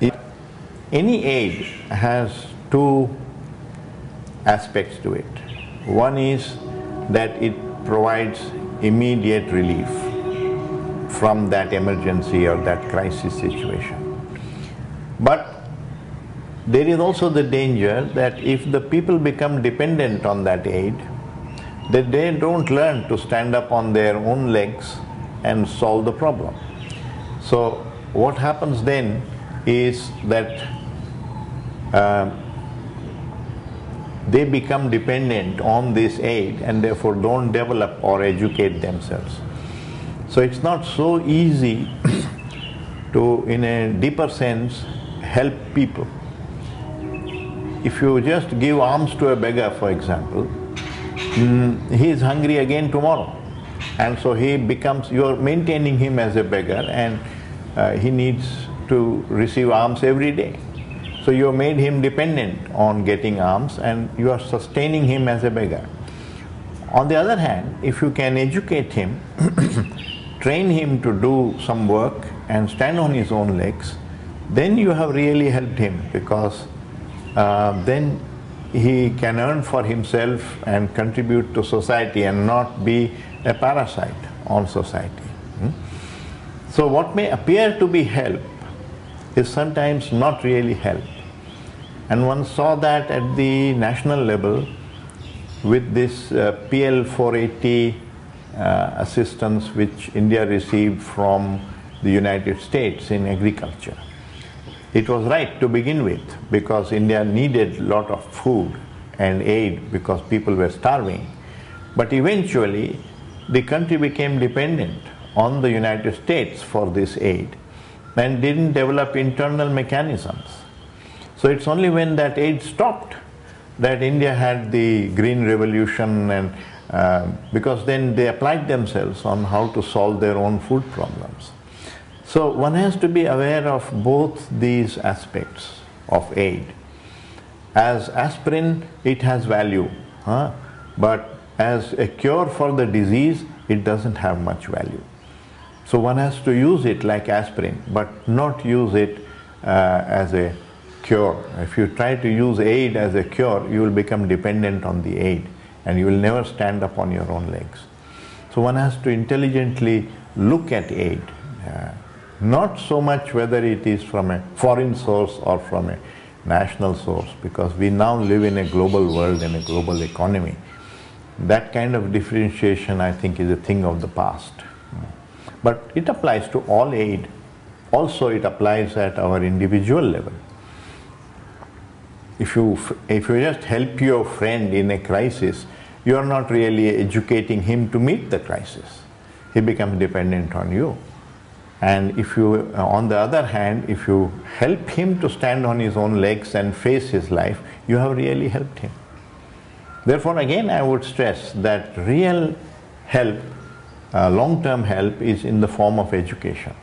It, any aid has two aspects to it. One is that it provides immediate relief from that emergency or that crisis situation. But there is also the danger that if the people become dependent on that aid, that they don't learn to stand up on their own legs and solve the problem. So what happens then is that they become dependent on this aid and therefore don't develop or educate themselves. So it's not so easy to, in a deeper sense, help people. If you just give alms to a beggar, for example, he is hungry again tomorrow. And so he becomes, you are maintaining him as a beggar, and he needs to receive alms every day. So you have made him dependent on getting alms and you are sustaining him as a beggar. On the other hand, if you can educate him, train him to do some work and stand on his own legs, then you have really helped him, because then he can earn for himself and contribute to society and not be a parasite on society. So what may appear to be help is sometimes not really help. And one saw that at the national level with this PL 480 assistance which India received from the United States in agriculture. It was right to begin with, because India needed a lot of food and aid because people were starving. But eventually the country became dependent on the United States for this aid and didn't develop internal mechanisms. So it's only when that aid stopped that India had the Green Revolution, and because then they applied themselves on how to solve their own food problems. So one has to be aware of both these aspects of aid. As aspirin, it has value, but as a cure for the disease, it doesn't have much value. So one has to use it like aspirin, but not use it as a cure. If you try to use aid as a cure, you will become dependent on the aid and you will never stand up on your own legs. So one has to intelligently look at aid, not so much whether it is from a foreign source or from a national source, because we now live in a global world and a global economy. That kind of differentiation, I think, is a thing of the past. But it applies to all aid. Also, it applies at our individual level. If you just help your friend in a crisis, you are not really educating him to meet the crisis. He becomes dependent on you. And if you, on the other hand, if you help him to stand on his own legs and face his life, you have really helped him. Therefore, again, I would stress that real help, long-term help, is in the form of education.